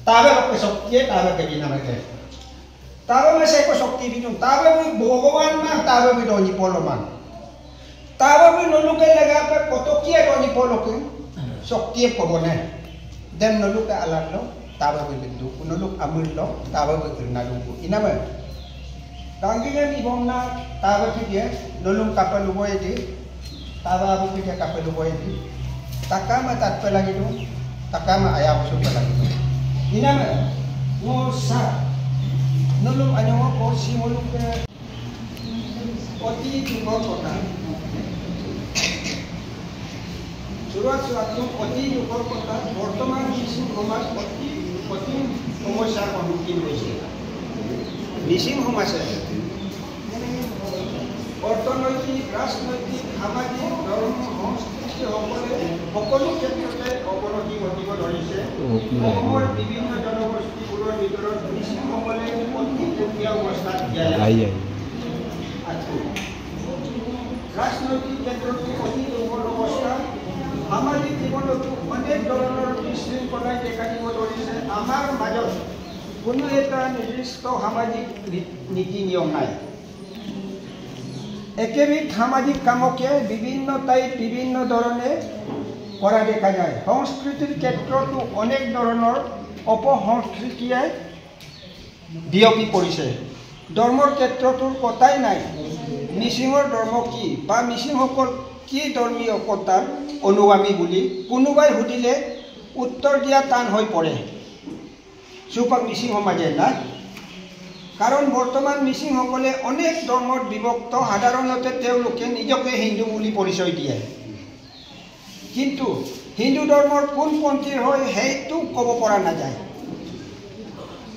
Tabe ko sakti tabe ke dinamake. Tabe masih ko sakti binung. Tabe Bhagawan man tabe bi doni polo man. Tabe bi noluke laga pe kotokia doni polo ke sakti ko bone. Dem noluke alat lo tabe bi bindu. Noluk amul lo tabe bi kirna dungu. Inama. Danggigan ibong na tabe ki dia nolung kapal luboy di. Tabe abu ki dia kapal luboy di. Takama tatpe lagi tu. Takama ayam supa lagi tu. Inama ngosa nulung anyo ko si muluk ke oti ko kota surat tu oti ko kota বর্তমান missing সমাজ oti সমস্যা সন্মুখীন হৈছে missing সমাজে অৰ্থনৈতিক ৰাজনৈতিক সামাজিক ধৰ্ম সংস্কৃতি সকলো ক্ষেত্ৰতে অৱনতি ঘটিব ধৰিছে অসমৰ বিভিন্ন জনগোষ্ঠীবোৰৰ ভিতৰত মিচিংসকলে অতি দুখীয়া অৱস্থাত জীয়াই আছে ৰাজনৈতিক ক্ষেত্ৰতো অতি দুৰ্বল অৱস্থা সামাজিক জীৱনতো অনেক ধৰণৰ বিশৃংখলাই দেখা দিব ধৰিছে আমাৰ মাজত কোনো এটা নিৰ্দিষ্ট সামাজিক নীতি নিয়ম নাই একেবিধ সামাজিক কামকে বিভিন্ন ঠাইত বিভিন্ন ধৰণে কৰা দেখা যায় সংস্কৃতিৰ ক্ষেত্ৰতো অনেক ধৰণৰ অপসংস্কৃতিয়ে বিয়পি পৰিছে ধৰ্মৰ ক্ষেত্ৰতো কথাই নাই মিচিঙৰ ধৰ্ম কি বা মিচিংসকল কি ধৰ্মীয় একতাৰ অনুগামী বুলি কোনোবাই সুধিলে উত্তৰ দিয়া টান হৈ পৰে চুপাক মিচিং সমাজে না কাৰণ বৰ্তমান মিচিংসকলে অনেক ধৰ্মত বিভক্ত সাধাৰণতে তেওঁলোকে নিজকে হিন্দু বুলি পৰিচয় দিয়ে কিন্তু হিন্দু ধৰ্মৰ কোন পন্থীৰ হয় সেইটো ক'ব পৰা নাযায়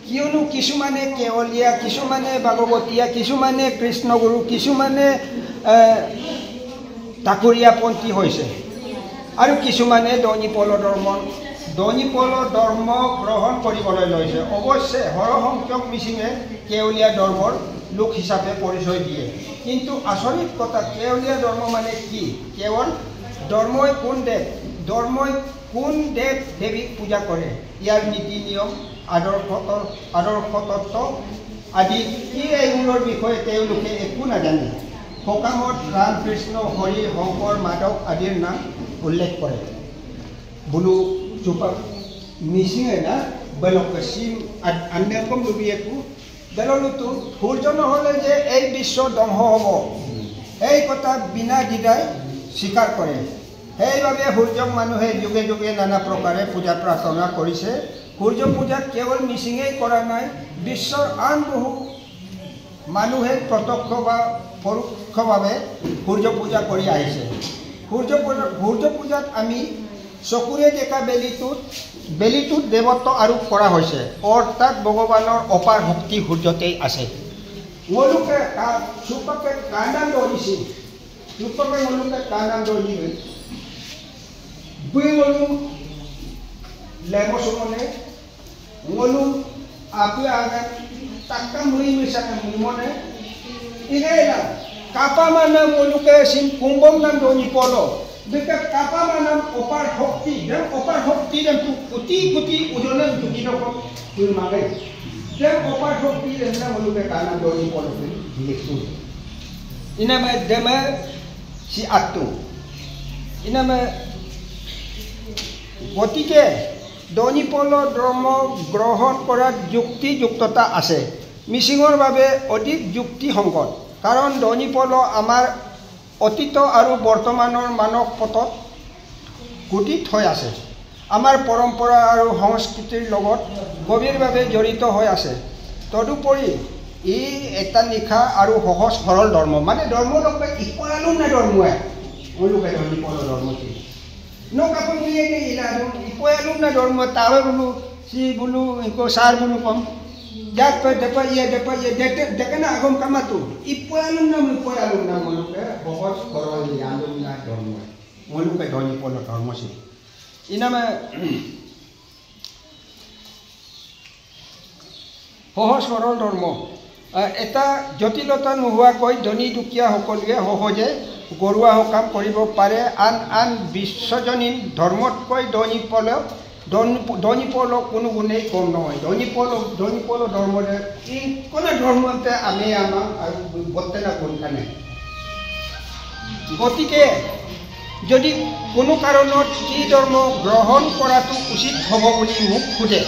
কিয়নো কিছুমানে কেৱলীয়া কিছুমানে ভাগৱতীয়া কিছুমানে কৃষ্ণগুৰু কিছুমানে ঠাকুৰীয়া পন্থী হৈছে আৰু কিছুমানে দনিপল ধৰ্ম গ্ৰহণ কৰিবলৈ লৈছে অৱশ্যে সৰহসংখ্যক মিচিঙে কেৱলীয়া ধৰ্মৰ লোক হিচাপে পৰিচয় দিয়ে কিন্তু আচৰিত কথা কেৱলীয়া ধৰ্ম মানে কি কেৱল ধৰ্মই কোন দেৱ দেৱীক পূজা কৰে ইয়াৰ নীতি নিয়ম আদৰ্শ তত্ত্ব আদি কি এইবোৰৰ বিষয়ে তেওঁলোকে একো নাজানে সকামত ৰাম কৃষ্ণ হৰি শংকৰ মাধৱ আদিৰ নাম উল্লেখ কৰে বোলো চুপাক মিচিঙে না বেলকে চিম আন্যকম লুবিয়েকো বেললুতো সূৰ্য নহ'লে যে এই বিশ্ব ধ্বংস হ'ব এই কথা বিনা দ্বিধাই স্বীকাৰ কৰে সেইবাবে সূৰ্যক মানুহে যুগে যুগে নানা প্ৰকাৰে পূজা প্ৰাৰ্থনা কৰিছে সূৰ্য পূজা কেৱল মিচিঙেই কৰা নাই বিশ্বৰ আন বহু মানুহে প্ৰত্যক্ষ বা পৰোক্ষভাৱে সূৰ্য পূজা কৰি আহিছে সূৰ্য পূজাত আমি চকুৰে দেখা বেলিটোত দেৱত্ব আৰোপ কৰা হৈছে অৰ্থাৎ ভগৱানৰ অপাৰ শক্তি সূৰ্যতেই আছে মোলোকে চুপাকে কানাম ধৰিছিল চুপাকে মোলোকে কানাম ধৰিছিল বুইমলু লেমচমনে মলু আপি আগান টাকা মুই মিছাকে মুমনে ইৰেলা কাপা মানে মোলোকে সিম কুম্বম নাম ধনি পলো বেকা কাপা মানে অপাৰ শক্তি দেন অপাৰ শক্তি দেন কোটি কোটি ওজনে দুটি ৰকম তুই মাগে দেন অপাৰ শক্তি দেন মোলোকে কানা ধনি পলো লিখছো ইনামে দেমে সি আত্তু ইনামে গতিকে দনিপল ধৰ্ম গ্ৰহণ কৰাত যুক্তিযুক্ততা আছে মিচিঙৰ বাবে অধিক যুক্তিসংগত কাৰণ দনিপল আমাৰ অতীত আৰু বৰ্তমানৰ মানৱ পথত গঠিত হৈ আছে আমাৰ পৰম্পৰা আৰু সংস্কৃতিৰ লগত গভীৰভাৱে জড়িত হৈ আছে তদুপৰি ই এটা নিশা আৰু সহজ সৰল ধৰ্ম মানে ধৰ্ম লোকে ইকুৱালুম না ধৰ্ময়ে ওলোকে দনিপল ধৰ্ম কি no kapag niya ni iladong ikuelum na dorm mo tawe bulu si bulu ko sar bulu pam jat pa depa ye deka na agom kamatu ikuelum na mo ke bohos korol yandum na dorm mo ke doni polo dorm si inama bohos korol dorm এটা জটিলতা নোহোৱাকৈ ধনী দুখীয়া সকলোৱে সহজে গৰুৱা সকাম কৰিব পাৰে আন বিশ্বজনীন ধৰ্মতকৈ দনিপল Doni Polo কোনো গুণেই কম নহয় Doni Polo ধৰ্মৰে কোনো ধৰ্মতে আমি আমাক আৰু বৰ্তনা কোনখানে গতিকে যদি কোনো কাৰণত কি ধৰ্ম গ্ৰহণ কৰাটো উচিত হ'ব বুলি মোক সোধে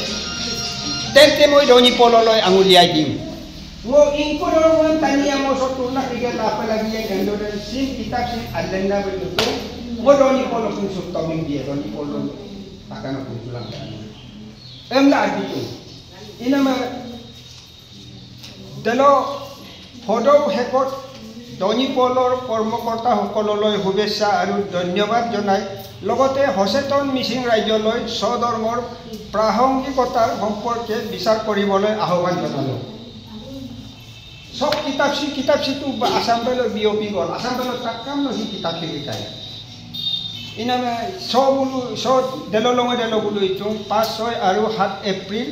তেন্তে মই Doni Poloলৈ আঙুলিয়াই দিম মই ইনকো ধৰ্ম তানিয়া মই সতুনা কিগে লাপলাগিয়ে গন্দৰে সিন কিতাপ সিন আল্লাহ বলতো মই Doni Polo কোন সত্তমিং দিয়ে Doni Polo takana kumpulan emla aditu inama delo hodo hekot Doni Polor কৰ্মকৰ্তা সকললৈ শুভেচ্ছা আৰু ধন্যবাদ জনাই লগতে হসেতন মিছিং ৰাজ্যলৈ স্বধৰ্মৰ প্ৰাসংগিকতাৰ সম্পৰ্কে বিচাৰ কৰিবলৈ আহ্বান জনালো সব কিতাপচিটো আসামলৈ বিয়পি গ'ল আসামলৈ তাকাম নহি কিতাপচিকাই ইনামে সব দেললঙে দেলগুলো ইটো 5-6 আৰু 7 এপ্ৰিল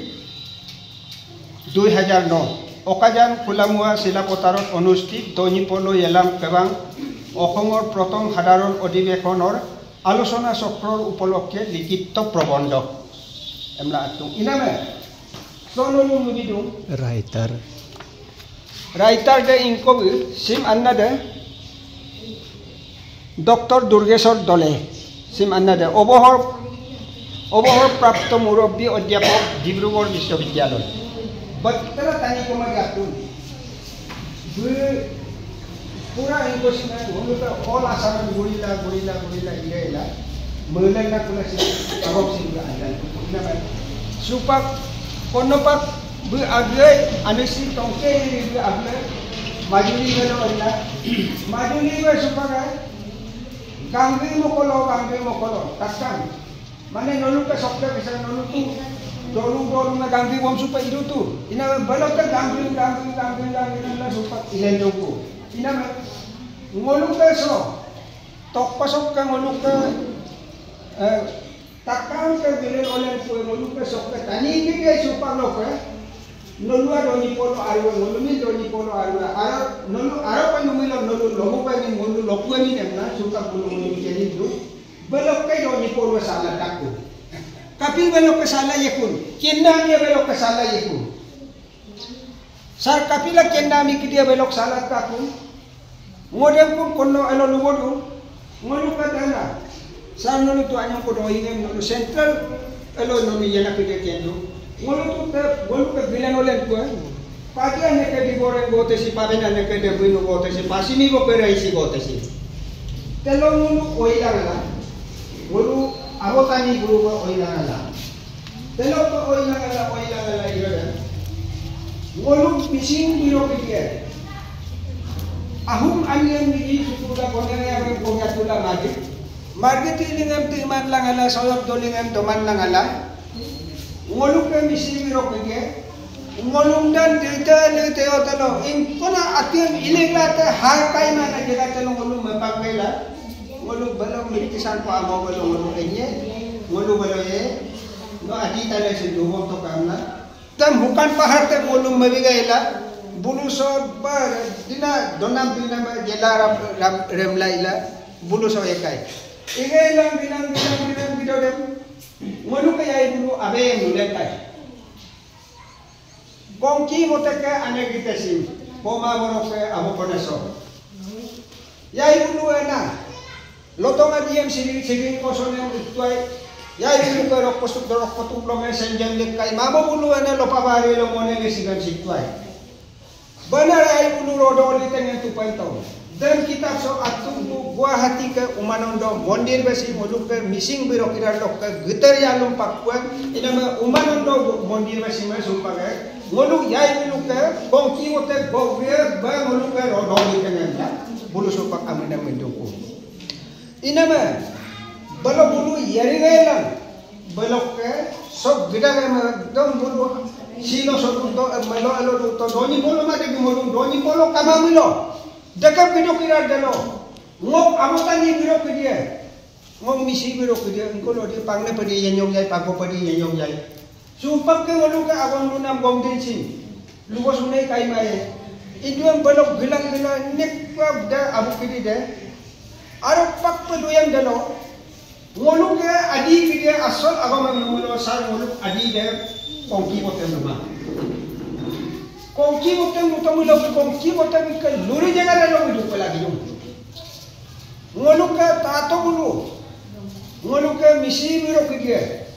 2009 অকাজান ফুলামুৱা শিলাপথাৰত অনুষ্ঠিত Doni Polo এলাম পেবাং অসমৰ প্ৰথম সাধাৰণ অধিৱেশনৰ আলোচনা চক্ৰৰ উপলক্ষে লিখিত প্ৰবন্ধ এমলা আটো ইনামে সোনলু মুবিদু রাইটার দে ইনকবি সিম আন্না দে ডক্টর দুর্গেশ্বর দলে সিম আন্না দে অবহর প্রাপ্ত মুরব্বী অধ্যাপক ডিব্ৰুগড় বিশ্ববিদ্যালয় बत्तरा तानी को मैं गातू पूरा इनको सिना बोलो तो ऑल आसाम में गोरिला इलेला मलना ना कुला से अबक सिंगा आजान ना मैं सुpak कोनोpak बु आगे अनसी टोंके बु आगे माजुली गलो अल्ला माजुली वे सुpak है गांगी मोकोलो takkan माने नलु के सबके कैसा नलु तू Dorong na ganggi wong supa itu tu. Ina balok ka ganggi na supa ilendo ko. Ina ngoluk ka so. Tok pasok ka ngoluk ka takkan ka bilen olen ko ngoluk ka sok ka tani ke supa lo ka. Nolua Doni Polo arwa ngolumi Doni Polo arwa. Nolu aro pa numilo nolu logo pa ni ngolu lokwa ni na supa bulu ngolu jadi tu. Balok ka Doni Polo salah takku. Kapil belok ke salah yekun, kenda dia belok ke salah yekun. Sar kapila kenda mi dia belok salah takun. Modem pun kono elo lubodu, ngolu katana. Sar nolu tu anyang kono ingem nolu central elo nolu yana kide kendo. Ngolu ke bilan olen ko. Pagi ane ke di goreng gote si pabena ane ke de buinu gote si pasini go perai si gote si. Telo ngolu oila ngala. Ngolu Abotani guru ko oilangala. Telo ko oilangala iroda. Ngoluk pising biro pikir. Ahum aniyam ni sutuda konene abang kongatula magit. Magit ilingam timan langala soyok dolingam toman langala. Ngoluk ke misi biro pikir. Ngoluk dan dita le teo telo. In kona atiam ilingla te har kai mana jega telo ngoluk mapakela. Ngolu balong mitisan pa amo balong enye ngolu balong no adi tale se dubo to kamna tam hukan pahar te ngolu mabigaila bulu so bar dina donam dina ma jelara remlaila bulu so ekai igailang binang bidodem ngolu kayai bulu abe mulekai bongki moteke ane gitesim poma boroke amo koneso yai bulu ena Lotong adiam siri kosong yang ituai, ya itu kerok postuk dorok potuklong yang senjang dekai, mabo bulu ane lopa bari lo mone lesigan situai. Benar ay bulu rodo di tengah tupai tau. Dan kitab so atung tu gua hati ke umanondo mondir besi moduk ke missing biro kira lok ke getar ya lumpak kuat, ini mah umanondo mondir besi mah sumpah ke, moduk ya bulu ke bongki wote bogir ba moduk ke rodo di tengah bulu supak amena menduku. Ina me balok bulu yari gailan balok ke sob gida ke dom bulu silo sob to malo alo to Doni Polo ma de bulu Doni Polo kama milo dekap video kira dalo ngok amotani video kidia ngok misi video kidia ngolo di pangne padi yenyong jai pago padi yenyong jai sumpah ke walu ke awang lunam bom dinsin lugo sunai kai mai iduam balok bilang nek da abu kidi de Arok pak peduyang dalo, ngoluk ke adi video asal agama mengulo sar ngoluk adi de kongki boten rumah kongki boten mutamilo kongki boten ke luri jaga de lo hidup lagi dong ngoluk ke tato bulu ngoluk ke misi biro ke dia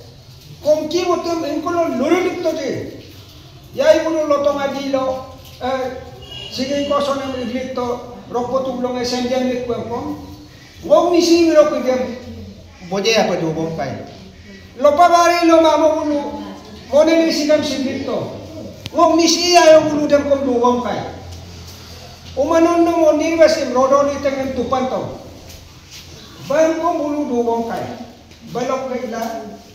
kongki boten engkolo luri dikto je yai bulu lotong adi lo sige ko sone mlito rokpo tublong esenjang lik pempom ngom misi biro ke dia boje apa do bom kai lopa bari lo mamo bulu mone ni sigam sibito ngom misi ayo bulu dem kom do bom kai umanon no mondir basim rodoni tengen tupanto ban kom bulu do bom kai belok ke ila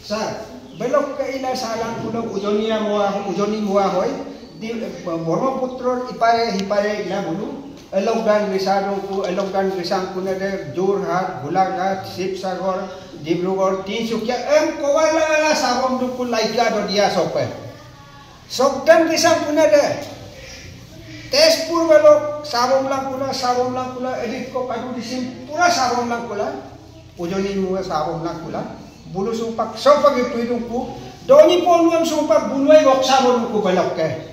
sa belok ke ila salang pulo ujoni mua hoy di Brahmaputra hipare ila bulu Elokdan Risado ku Elokdan Risang ku na de Jorhat Gulagat Sipsagar Dibrugarh Tinsukia kowala sabam du ku laiga do dia sope Sokdan Risang ku na de Tezpur belok sabam lang kula edit ko kadu disim pura sabam lang kula ujoni mua sabam lang kula bulu sumpak sopag itu ku doni poluan sumpak bulway gok sabam ku belok ke